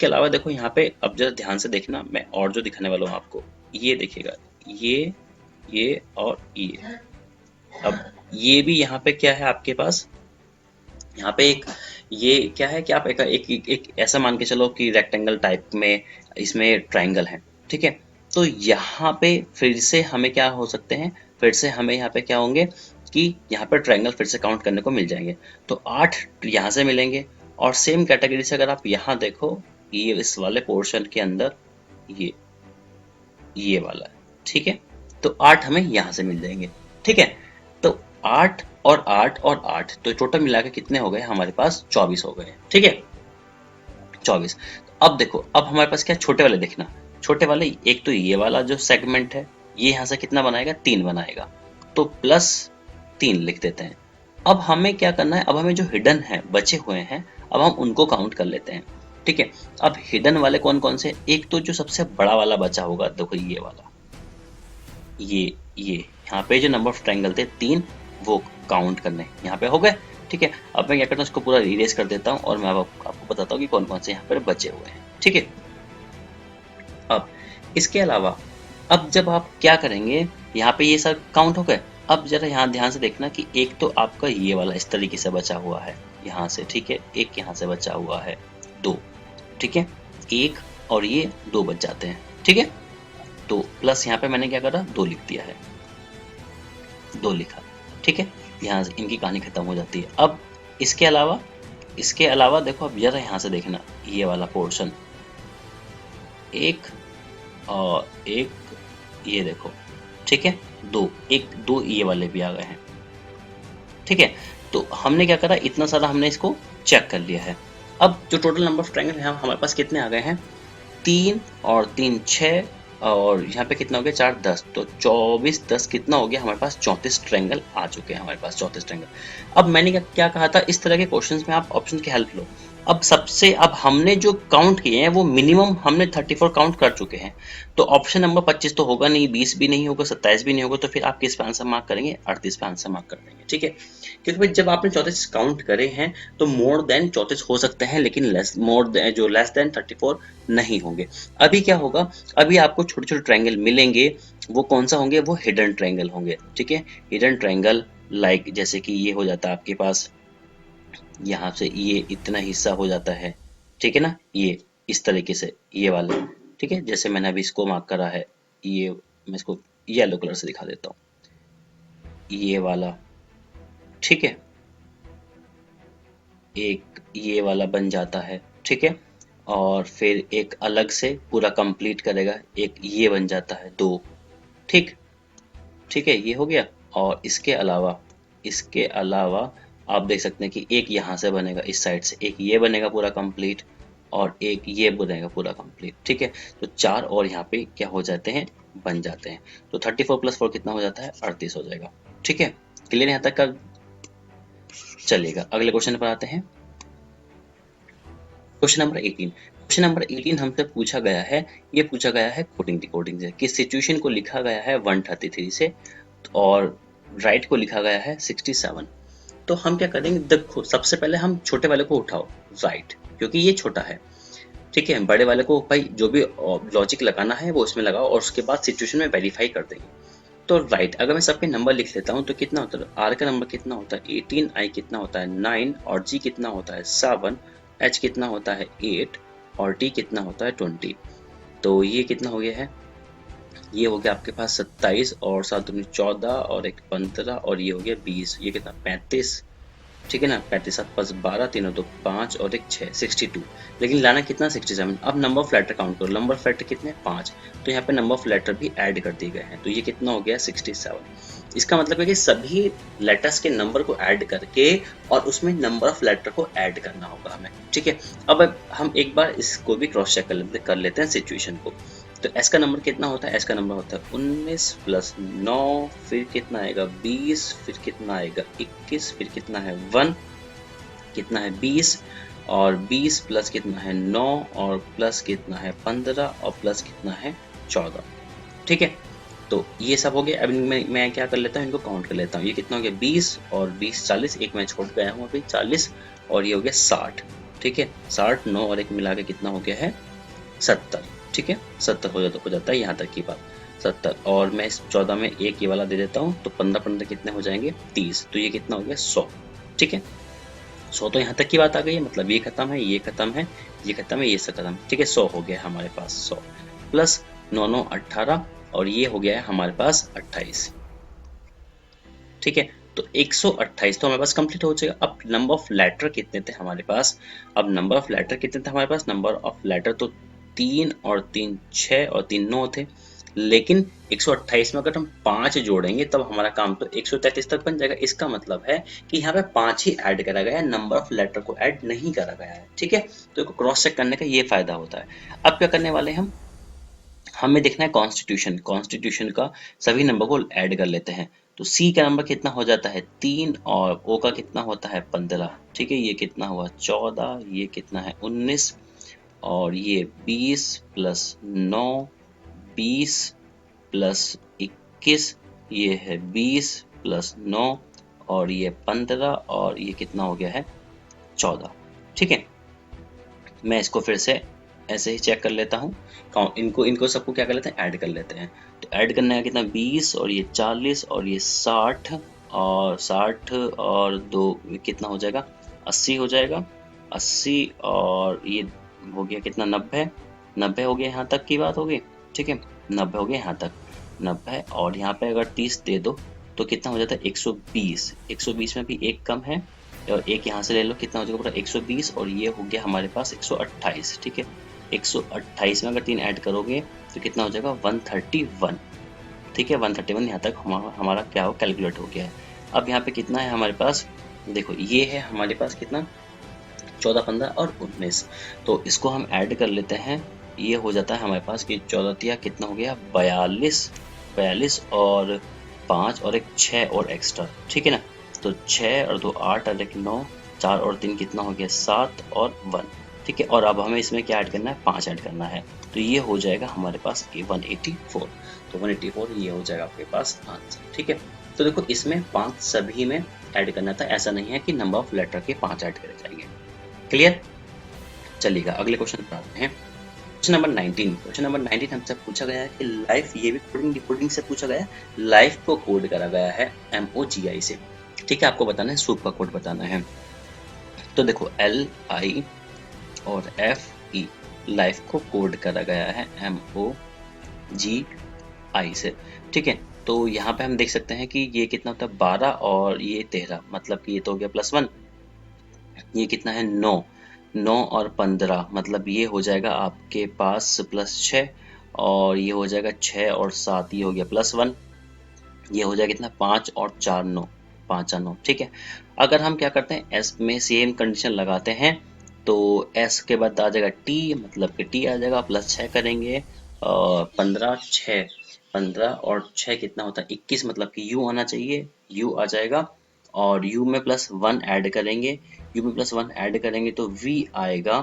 अलावा देखो यहाँ पे, अब जरा ध्यान से देखना, मैं और जो दिखाने वाला हूँ आपको, ये देखिएगा, ये और ये। अब ये भी यहाँ पे क्या है आपके पास, यहाँ पे एक ये क्या है कि आप एक ऐसा मान के चलो कि रेक्टेंगल टाइप में इसमें ट्राइंगल है। ठीक है, तो यहाँ पे फिर से हमें क्या हो सकते हैं, फिर से हमें यहाँ पे क्या होंगे कि यहाँ पर ट्राइंगल फिर से काउंट करने को मिल जाएंगे। तो 8 यहाँ से मिलेंगे, और सेम कैटेगरी से अगर आप यहाँ देखो, ये इस वाले पोर्शन के अंदर ये वाला है। ठीक है, तो 8 हमें यहाँ से मिल जाएंगे। ठीक है, तो 8 और 8 और 8, तो टोटल मिला के कितने हो गए हमारे पास, 24 हो गए। ठीक है, 24। अब देखो, अब हमारे पास क्या, छोटे वाले देखना, छोटे वाले एक तो ये वाला जो सेगमेंट है, ये यहाँ से कितना बनाएगा, 3 बनाएगा, तो +3 लिख देते हैं। अब हमें क्या करना है, अब हमें जो हिडन है, बचे हुए हैं, अब हम उनको काउंट कर लेते हैं। ठीक है। अब हिडन वाले कौन कौन से, एक तो जो सबसे बड़ा वाला बचा होगा, देखो ये वाला, ये यहाँ पे जो नंबर ऑफ ट्रायंगल थे 3, वो काउंट करने यहाँ पे हो गए। ठीक है, अब मैं क्या करता हूँ, इसको पूरा इरेज कर देता हूँ और मैं आपको बताता हूँ कि कौन कौन से यहाँ पर बचे हुए हैं। ठीक है, अब इसके अलावा अब जब आप क्या करेंगे, यहाँ पे ये सब काउंट हो गए। अब जरा यहाँ ध्यान से देखना कि एक तो आपका ये वाला इस तरीके से बचा हुआ है यहाँ से, ठीक है, एक यहाँ से बचा हुआ है, 2, ठीक है, एक और ये 2 बच जाते हैं। ठीक है, तो प्लस यहाँ पे मैंने क्या करा, 2 लिख दिया है, 2 लिखा। ठीक है, यहाँ से इनकी कहानी खत्म हो जाती है। अब इसके अलावा देखो, अब जरा यहाँ से देखना, ये वाला पोर्शन, एक और एक, ये देखो, ठीक है, 2, एक 2 ये वाले भी आ गए हैं। ठीक है, तो हमने क्या करा, इतना सारा हमने इसको चेक कर लिया है। अब जो टोटल नंबर ऑफ ट्रायंगल है हमारे पास कितने आ गए हैं, 3 और 3 6, और यहाँ पे कितना हो गया, 4 10, तो 24 10 कितना हो गया हमारे पास, 34 ट्रायंगल आ चुके हैं हमारे पास, 34 ट्रायंगल। अब मैंने क्या कहा था, इस तरह के क्वेश्चंस में आप ऑप्शन की हेल्प लो। अब हमने जो काउंट किए हैं वो मिनिमम हमने 34 काउंट कर चुके हैं, तो ऑप्शन नंबर 25 तो होगा नहीं, 20 भी नहीं होगा, 27 भी नहीं होगा, तो फिर आप किस पे आंसर मार्क करेंगे, 38 पे आंसर मार्क कर देंगे। ठीक है, क्योंकि भाई जब आपने 34 काउंट करे हैं तो मोर देन 34 हो सकते हैं, लेकिन लेस देन 34 नहीं होंगे। अभी क्या होगा, अभी आपको छोटे छोटे ट्रायंगल मिलेंगे, वो कौन सा होंगे, वो हिडन ट्रायंगल होंगे। ठीक है, हिडन ट्रायंगल लाइक जैसे कि ये हो जाता है आपके पास, यहाँ से ये इतना हिस्सा हो जाता है, ठीक है ना, ये इस तरीके से ये वाला। ठीक है, जैसे मैंने अभी इसको मार्क करा है, ये मैं इसको येलो कलर से दिखा देता हूँ, ये वाला। ठीक है, एक ये वाला बन जाता है। ठीक है, और फिर एक अलग से पूरा कंप्लीट करेगा, एक ये बन जाता है, 2। ठीक ठीक है, ये हो गया। और इसके अलावा आप देख सकते हैं कि एक यहाँ से बनेगा, इस साइड से एक ये बनेगा पूरा कंप्लीट, और एक ये बनेगा पूरा कंप्लीट। ठीक है, तो 4 और यहाँ पे क्या हो जाते हैं, बन जाते हैं। तो 34 + 4 कितना हो जाता है, 38 हो जाएगा। ठीक है, क्लियर यहाँ तक का, चलेगा। अगले क्वेश्चन पर आते हैं, क्वेश्चन नंबर 18। क्वेश्चन नंबर 18 हमसे पूछा गया है, ये पूछा गया है कोडिंग डिकोडिंग से, कि सिचुएशन को लिखा गया है 133 से और राइट को लिखा गया है 67। तो हम क्या करेंगे, देखो सबसे पहले हम छोटे वाले को उठाओ राइट, क्योंकि ये छोटा है। ठीक है, बड़े वाले को भाई जो भी लॉजिक लगाना है वो इसमें लगाओ, और उसके बाद सिचुएशन में वेरीफाई कर देंगे। तो राइट, अगर मैं सबके नंबर लिख लेता हूँ तो कितना होता है, आर का नंबर कितना होता है 18, आई कितना होता है 9, और जी कितना होता है 7, एच कितना होता है 8, और टी कितना होता है 20। तो ये कितना हो गया है, ये हो गया आपके पास 27, और 7 दूनी 14, और एक 15, और ये हो गया 20, ये कितना 35। ठीक है ना, 35 7 5 12, 3 2 5 और एक 6, 62। लेकिन लाना कितना 67। अब नंबर ऑफ लेटर काउंट करो, नंबर ऑफ लेटर कितने 5, तो यहाँ पे नंबर ऑफ लेटर भी ऐड कर दिए गए हैं, तो ये कितना हो गया 67। इसका मतलब है कि सभी लेटर्स के नंबर को ऐड करके और उसमें नंबर ऑफ लेटर को ऐड करना होगा हमें। ठीक है, अब हम एक बार इसको भी क्रॉस चेक कर लेते हैं सिचुएशन को। तो एस का नंबर कितना होता है, एस का नंबर होता है 19 + 9, फिर कितना आएगा 20, फिर कितना आएगा 21, फिर कितना है 1, कितना है 20, और 20 प्लस कितना है 9, और प्लस कितना है 15, और प्लस कितना है 14। ठीक है, तो ये सब हो गया। अब मैं क्या कर लेता हूँ, इनको काउंट कर लेता हूँ। ये कितना हो गया 20 और 20 40, एक मैं छोड़ गया हूँ अभी 40, और ये हो गया 60। ठीक है, 60 9 और एक मिला के कितना हो गया है 70। ठीक है, 70 हो जाता है यहाँ तक की बात, 70। और मैं इस 14 में एक ये वाला दे देता हूँ, तो 15 15 कितने हो जाएंगे 30, तो ये कितना हो गया 100। ठीक है, 100 तो यहाँ तक की बात आ गई है, मतलब ये खत्म है, ये खत्म है, ये खत्म है, ये सब खत्म। ठीक है, 100 हो गया हमारे पास, 100 प्लस 9 9 18, और ये हो गया है हमारे पास 28। ठीक है, तो 128 तो हमारे पास कंप्लीट हो जाएगा। अब नंबर ऑफ लेटर कितने थे हमारे पास, नंबर ऑफ लेटर तो 3 और 3 6 और 3 9 थे, लेकिन 128 में अगर हम 5 जोड़ेंगे तब हमारा काम तो 133 तक बन जाएगा। इसका मतलब है कि यहाँ पे 5 ही ऐड करा गया है, नंबर ऑफ लेटर को ऐड नहीं करा गया है। ठीक है, तो इसको क्रॉस चेक करने का ये फायदा होता है। अब क्या करने वाले हैं, हमें देखना है कॉन्स्टिट्यूशन का सभी नंबर को ऐड कर लेते हैं। तो सी का नंबर कितना हो जाता है 3, और ओ का कितना होता है 15। ठीक है, ये कितना हुआ 14, ये कितना है 19, और ये 20 प्लस 9, 20 प्लस 21, ये है 20 प्लस 9 और ये 15 और ये कितना हो गया है 14। ठीक है, मैं इसको फिर से ऐसे ही चेक कर लेता हूँ। इनको सबको क्या कर लेते हैं, ऐड कर लेते हैं। तो ऐड करने का कितना 20 और ये 40 और ये 60 और 60 और 2 कितना हो जाएगा 80 हो जाएगा। 80 और ये हो गया कितना 90, 90 हो गया, यहाँ तक की बात होगी। ठीक है, 90 हो गया यहाँ तक, 90 और यहाँ पे अगर 30 दे दो तो कितना हो जाता है 120। 120 में भी एक कम है और एक यहाँ से ले लो, कितना हो जाएगा पूरा 120 और ये हो गया हमारे पास 128। ठीक है, 128 में अगर 3 ऐड करोगे तो कितना हो जाएगा 131। ठीक है, 131 यहाँ तक हमारा क्या हो कैलकुलेट हो गया है। अब यहाँ पे कितना है हमारे पास, देखो ये है हमारे पास कितना 14, 15 और 19। तो इसको हम ऐड कर लेते हैं। ये हो जाता है हमारे पास कि 14 तिया कितना हो गया 42 और 5 और एक 6 और एक्स्ट्रा। ठीक है ना, तो 6 और 2 8 और 1 9, 4 और 3 कितना हो गया 7 और 1। ठीक है, और अब हमें इसमें क्या ऐड करना है 5 ऐड करना है। तो ये हो जाएगा हमारे पास 184। तो 184 ये हो जाएगा आपके पास आंसर। ठीक है, तो देखो इसमें 5 सभी में ऐड करना था, ऐसा नहीं है कि नंबर ऑफ लेटर के 5 ऐड करे जाएंगे। क्लियर, चलिएगा अगले क्वेश्चन पर आते हैं। Question number 19। क्वेश्चन नंबर 19 हमसे पूछा गया है कि लाइफ, ये भी कोडिंग से पूछा गया है। लाइफ को कोड करा गया है MOGI से। ठीक है, आपको बताना है सूप का कोड बताना है। तो देखो LI और FE लाइफ को कोड करा गया है MOGI से। ठीक है, तो यहाँ पे हम देख सकते हैं कि ये कितना होता है 12 और ये 13, मतलब कि ये तो हो गया +1। ये कितना है 9 और 15, मतलब ये हो जाएगा आपके पास +6 और ये हो जाएगा 6 और 7, ये हो गया +1। ये हो जाएगा कितना 5 और 4 9, 5 और 9। ठीक है, अगर हम क्या करते हैं S में सेम कंडीशन लगाते हैं तो S के बाद आ जाएगा T, मतलब कि T आ जाएगा +6 करेंगे और 15 और 6 कितना होता है 21, मतलब कि U आना चाहिए, U आ जाएगा और U में +1 ऐड करेंगे। U में +1 ऐड करेंगे तो V आएगा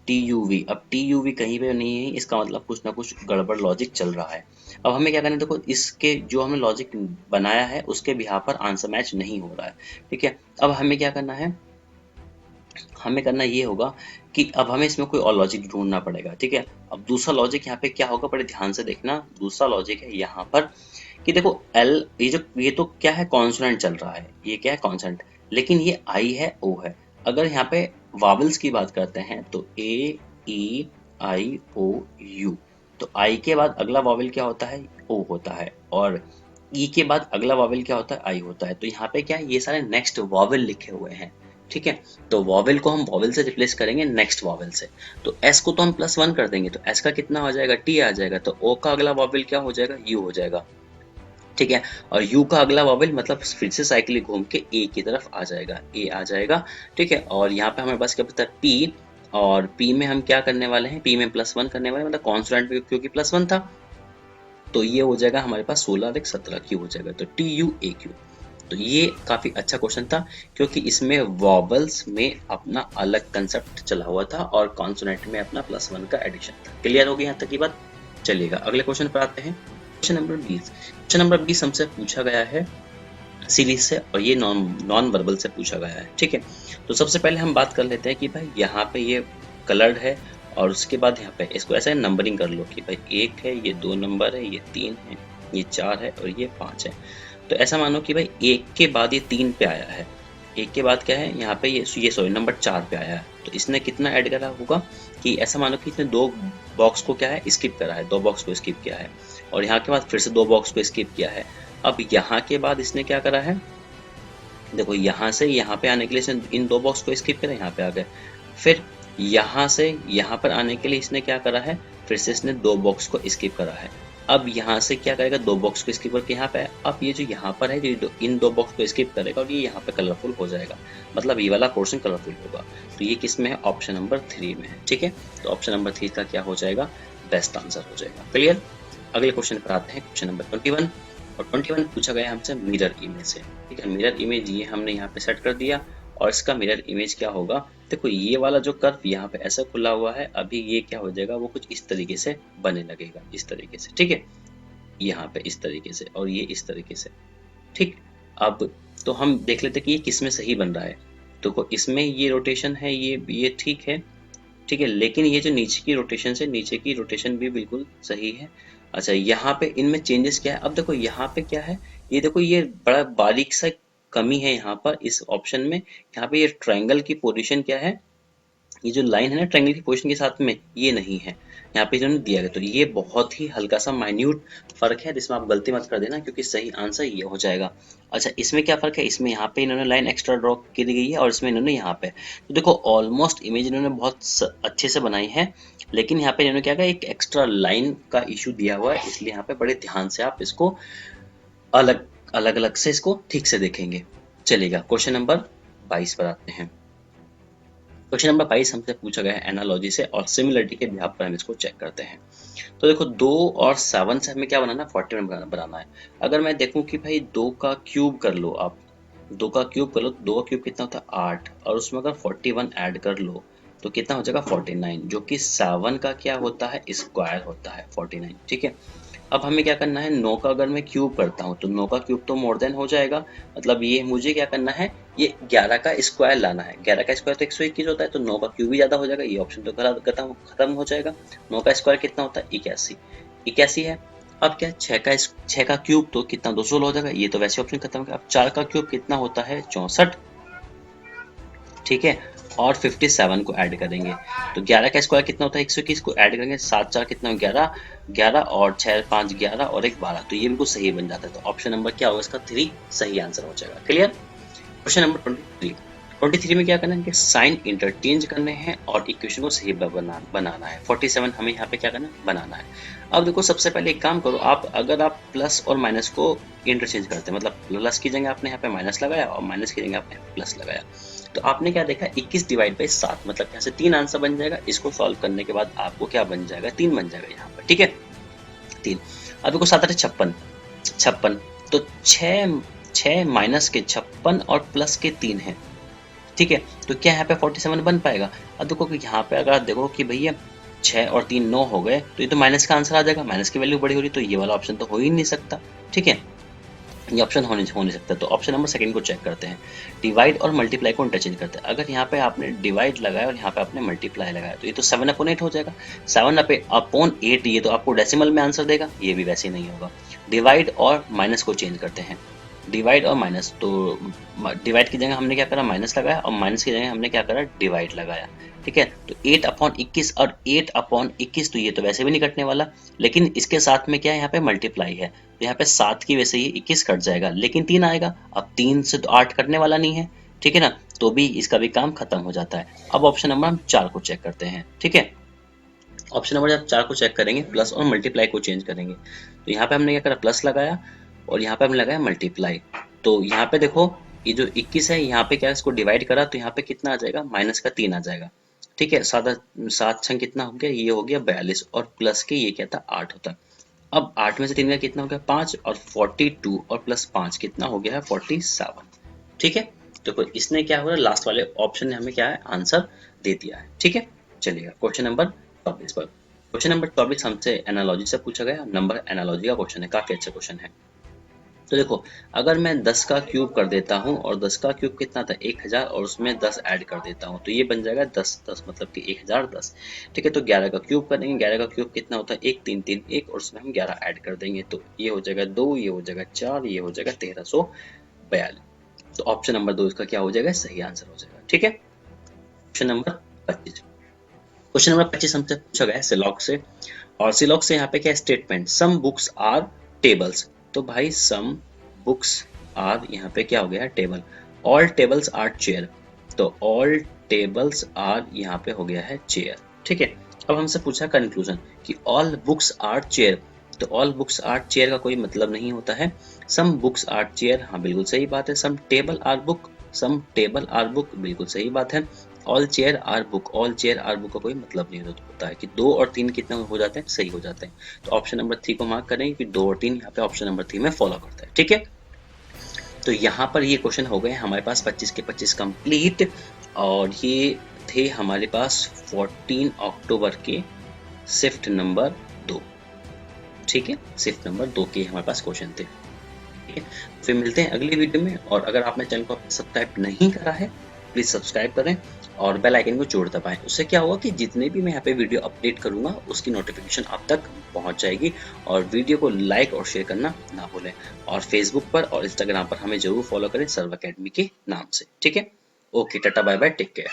TUV। अब TUV कहीं पे नहीं है, इसका मतलब कुछ ना कुछ गड़बड़ लॉजिक चल रहा है। अब हमें क्या करना है, देखो इसके जो हमने लॉजिक बनाया है उसके बिहार पर आंसर मैच नहीं हो रहा है। ठीक है, अब हमें क्या करना है, हमें करना ये होगा कि अब हमें इसमें कोई और लॉजिक ढूंढना पड़ेगा। ठीक है, अब दूसरा लॉजिक यहाँ पे क्या होगा, बड़े ध्यान से देखना। दूसरा लॉजिक है यहाँ पर कि देखो L, ये तो क्या है कॉन्सोनेंट चल रहा है, ये क्या है कॉन्सोनेंट, लेकिन ये I है O है। अगर यहाँ पे वावल्स की बात करते हैं तो A E I O U, तो I के बाद अगला वावल क्या होता है O होता है और E के बाद अगला वावल क्या होता है I होता है। तो यहाँ पे क्या है, ये सारे नेक्स्ट वावल लिखे हुए हैं। ठीक है, तो वॉवेल को हम वॉवेल से रिप्लेस करेंगे नेक्स्ट वॉवेल से। तो S को तो हम +1 कर देंगे, तो S का कितना हो जाएगा T आ जाएगा, तो O का अगला वॉवेल क्या हो जाएगा U हो जाएगा। ठीक है, और U का अगला वॉवेल मतलब फिर से साइकिल घूम के A की तरफ आ जाएगा, A आ जाएगा। ठीक है, और यहाँ पे हमारे पास क्या पता है P, और P में हम क्या करने वाले हैं, P में +1 करने वाले, मतलब कॉन्सोनेंट में क्योंकि +1 था, तो ये हो जाएगा हमारे पास 16 और 17 Q हो जाएगा, तो TUAQ। तो ये काफी अच्छा क्वेश्चन था क्योंकि इसमें वॉवल्स में अपना अलग कंसेप्ट चला हुआ था और कॉन्सोनेंट में अपना +1 का एडिशन था। क्लियर हो गई यहाँ तक की बात, चलिएगा अगले क्वेश्चन पर आते हैं। Question number 20। क्वेश्चन नंबर 20 हमसे पूछा गया है सीरीज से और ये नॉन वर्बल से पूछा गया है। ठीक है, तो सबसे पहले हम बात कर लेते हैं कि भाई यहाँ पे ये कलर्ड है और उसके बाद यहाँ पे इसको ऐसा नंबरिंग कर लो कि भाई 1 है, ये 2 नंबर है, ये 3 है, ये 4 है और ये 5 है। तो ऐसा मानो कि भाई 1 के बाद ये 3 पे आया है, 1 के बाद क्या है यहाँ पे ये सॉरी नंबर 4 पे आया है, तो इसने कितना ऐड करा होगा कि ऐसा मानो कि इसने 2 बॉक्स को क्या है स्किप करा है, 2 बॉक्स को स्किप किया है और यहाँ के बाद फिर से 2 बॉक्स को स्किप किया है। अब यहाँ के बाद इसने क्या करा है, देखो यहाँ से यहाँ पे आने के लिए इसने इन 2 बॉक्स को स्किप करा, यहाँ पे आ गए। फिर यहाँ से यहाँ पर आने के लिए इसने क्या करा है, फिर से इसने 2 बॉक्स को स्किप करा है। अब यहाँ से क्या करेगा, 2 बॉक्स को स्किप करके यहाँ पे, अब ये जो यहाँ पर है इन 2 बॉक्स को स्किप करेगा और ये यहाँ पे कलरफुल हो जाएगा, मतलब ये वाला पोर्शन कलरफुल होगा। तो ये किस में है, ऑप्शन नंबर 3 में है। ठीक है, तो ऑप्शन नंबर 3 का क्या हो जाएगा, बेस्ट आंसर हो जाएगा। क्लियर, अगले क्वेश्चन पर आते हैं, क्वेश्चन नंबर 21 और 21 पूछा गया हमसे मिरर इमेज से। ठीक है, मिरर इमेज ये हमने यहाँ पे सेट कर दिया और इसका मिरर इमेज क्या होगा, देखो ये वाला जो कर्व यहाँ पे ऐसा खुला हुआ है, अभी ये क्या हो जाएगा, वो कुछ इस तरीके से बनने लगेगा, इस तरीके से, ठीक है, यहाँ पे इस तरीके से और ये इस तरीके से, ठीक। अब तो हम देख लेते कि ये किस में सही बन रहा है। तो इसमें ये रोटेशन है, ये ठीक है, ठीक है, लेकिन ये जो नीचे की रोटेशन से नीचे की रोटेशन भी बिल्कुल सही है। अच्छा, यहाँ पे इनमें चेंजेस क्या है, अब देखो यहाँ पे क्या है, ये देखो ये बड़ा बारीक सा कमी है यहाँ पर इस ऑप्शन में। यहाँ पे ये ट्रायंगल की पोजीशन क्या है, ये जो लाइन है ना ट्रायंगल की पोजीशन के साथ में, ये नहीं है यहाँ पे इन्होंने दिया है। तो ये बहुत ही हल्का सा माइन्यूट फर्क है, जिसमें आप गलती मत कर देना, क्योंकि सही आंसर ये हो जाएगा। अच्छा, इसमें क्या फर्क है, इसमें यहाँ पे इन्होंने लाइन एक्स्ट्रा ड्रॉ की गई है और इसमें इन्होंने यहाँ पे, तो देखो ऑलमोस्ट इमेज इन्होंने बहुत अच्छे से बनाई है, लेकिन यहाँ पे इन्होंने क्या कहा, एक एक्स्ट्रा लाइन का इशू दिया हुआ है, इसलिए यहाँ पे बड़े ध्यान से आप इसको अलग अलग से इसको ठीक से देखेंगे। चलिएगा क्वेश्चन नंबर 22 पर आते हैं। क्वेश्चन नंबर 22 हमसे पूछा गया है एनालॉजी से और सिमिलरिटी के बिहाफ पर हम इसको चेक करते हैं। तो देखो 2 और 7 से हमें क्या बनाना है, 41 बनाना है। अगर मैं देखूं कि भाई 2 का क्यूब कर लो, आप 2 का क्यूब कर लो, 2 का क्यूब कितना होता है 8, और उसमें अगर 41 ऐड कर लो तो कितना हो जाएगा 49, जो कि 7 का क्या होता है, स्क्वायर होता है 49, ठीक है। अब हमें क्या करना है, 9 का अगर मैं क्यूब करता हूँ तो 9 का क्यूब तो मोर देन हो जाएगा, मतलब ये मुझे क्या करना है, ये 11 का स्क्वायर लाना है। 11 का स्क्वायर तो 121 होता है, तो 9 का क्यूब भी ज्यादा हो जाएगा, ये ऑप्शन तो खत्म हो जाएगा। 9 का स्क्वायर कितना होता है 81 है। अब क्या 6 का क्यूब तो कितना 216 हो जाएगा, ये तो वैसे ऑप्शन खत्म हो गया। अब 4 का क्यूब कितना होता है 64, ठीक है, और 57 को ऐड करेंगे तो 11 का स्क्वायर कितना होता है 121 को ऐड करेंगे, 7 4 कितना हो 11 और 6 5 11 और 1 12, तो ये बिल्कुल सही बन जाता है। तो ऑप्शन नंबर क्या होगा इसका 3 सही आंसर हो जाएगा। क्लियर। क्वेश्चन नंबर 23 में क्या करना है कि साइन इंटरचेंज करने हैं और इक्वेशन को सही बनाना है। 47 हमें यहाँ पे क्या करना है, बनाना है। अब देखो सबसे पहले एक काम करो आप, अगर आप प्लस और माइनस को इंटरचेंज करते हैं, मतलब प्लस की जगह आपने यहाँ पे माइनस लगाया और माइनस की जगह आपने प्लस लगाया, तो आपने क्या देखा 21 डिवाइड बाई 7, मतलब यहाँ से 3 आंसर बन जाएगा। इसको सॉल्व करने के बाद आपको क्या बन जाएगा 3 बन जाएगा यहाँ पर, ठीक है 3। अब देखो 7 56, तो 6 माइनस के 56 और प्लस के 3 है, ठीक है, तो क्या यहाँ पे 47 बन पाएगा। अब देखो कि यहाँ पे अगर आप देखो कि भैया 6 और 3 9 हो गए, तो ये तो माइनस का आंसर आ जाएगा, माइनस की वैल्यू बड़ी हो रही, तो ये वाला ऑप्शन तो हो ही नहीं सकता, ठीक है, ये ऑप्शन हो नहीं सकता। तो ऑप्शन नंबर सेकंड को चेक करते हैं, डिवाइड और मल्टीप्लाई को इंटरचेंज करते हैं। अगर यहाँ पे आपने डिवाइड लगाया और यहाँ पे आपने मल्टीप्लाई लगाया, तो ये तो 7/8 हो जाएगा। 7/8 ये तो आपको डेसिमल में आंसर देगा, ये भी वैसे नहीं होगा। डिवाइड और माइनस को चेंज करते हैं, डिवाइड और माइनस, तो डिवाइड की जगह हमने क्या करा माइनस लगाया और माइनस की जगह हमने क्या करा डिवाइड लगाया, ठीक है। तो 8/21 और 8/21, तो ये तो वैसे भी नहीं कटने वाला, लेकिन इसके साथ में क्या है यहाँ पे मल्टीप्लाई है, तो यहाँ पे 7 की वैसे ही 21 कट जाएगा, लेकिन 3 आएगा। अब 3 से तो 8 कटने वाला नहीं है, ठीक है ना, तो भी इसका भी काम खत्म हो जाता है। अब ऑप्शन नंबर हम 4 को चेक करते हैं, ठीक है। ऑप्शन नंबर जब 4 को चेक करेंगे, प्लस और मल्टीप्लाई को चेंज करेंगे, तो यहाँ पे हमने क्या करा प्लस लगाया और यहाँ पे हमने लगाया मल्टीप्लाई। तो यहाँ पे देखो ये जो 21 है, यहाँ पे क्या इसको डिवाइड करा, तो यहाँ पे कितना आ जाएगा माइनस का 3 आ जाएगा, ठीक है। 7 6 कितना हो गया, ये हो गया 42 और प्लस के ये क्या था 8 होता। अब 8 में से 3 का कितना हो गया 5 और 42 और प्लस 5 कितना हो गया है 47, ठीक है। तो इसने क्या हो रहा है लास्ट वाले ऑप्शन ने हमें क्या है आंसर दे दिया है, ठीक है। चलिएगा क्वेश्चन नंबर 24 पर। क्वेश्चन नंबर 24 हमसे एनालॉजी से पूछा गया, नंबर एनालॉजी का क्वेश्चन है, काफी अच्छा क्वेश्चन है। तो देखो अगर मैं 10 का क्यूब कर देता हूँ और 10 का क्यूब कितना था 1000 और उसमें 10 ऐड कर देता हूँ, तो ये बन जाएगा 10 मतलब कि 1010, ठीक है। तो 11 का क्यूब करेंगे, 11 का क्यूब कितना होता है 1 3 3 1 और उसमें हम 11 ऐड कर देंगे, तो ये हो जाएगा 2, ये हो जाएगा 4, ये हो जाएगा 1342। तो ऑप्शन नंबर 2 इसका क्या हो जाएगा सही आंसर हो जाएगा, ठीक है। Question number 25। क्वेश्चन नंबर 25 हमसे पूछा गया है सिलॉक से, और सिलॉक से यहाँ पे क्या statement, some books are tables, तो भाई सम बुक्स आर यहाँ पे क्या हो गया table, all tables are chair, तो ऑल टेबल्स आर यहाँ पे हो गया है चेयर, ठीक है। अब हमसे पूछा कंक्लूजन कि ऑल बुक्स आर चेयर, तो ऑल बुक्स आर चेयर का कोई मतलब नहीं होता है। सम बुक्स आर चेयर, हाँ बिल्कुल सही बात है। Some table are book, some table are book, बिल्कुल सही बात है। All chair are book, all chair are book का कोई मतलब नहीं होता है कि 2 और 3 कितना हो जाते हैं सही हो जाते हैं। तो ऑप्शन नंबर 3 को मार्क करेंगे कि 2 और 3 यहाँ पे ऑप्शन नंबर 3 में फॉलो करता है, ठीक है। तो यहाँ पर ये क्वेश्चन हो गए हमारे पास 25 के 25 कंप्लीट, और ये थे हमारे पास 14 अक्टूबर के शिफ्ट नंबर 2। ठीक है, शिफ्ट नंबर 2 के हमारे पास क्वेश्चन थे। ठीक है, फिर मिलते हैं अगली वीडियो में, और अगर आपने चैनल को सब्सक्राइब नहीं करा है प्लीज सब्सक्राइब करें और बेल आइकन को जरूर दबाएं। उससे क्या होगा कि जितने भी मैं यहाँ पे वीडियो अपडेट करूंगा उसकी नोटिफिकेशन आप तक पहुंच जाएगी। और वीडियो को लाइक और शेयर करना ना भूलें, और फेसबुक पर और इंस्टाग्राम पर हमें जरूर फॉलो करें सर्व अकेडमी के नाम से। ठीक है, okay, tata bye bye, take care.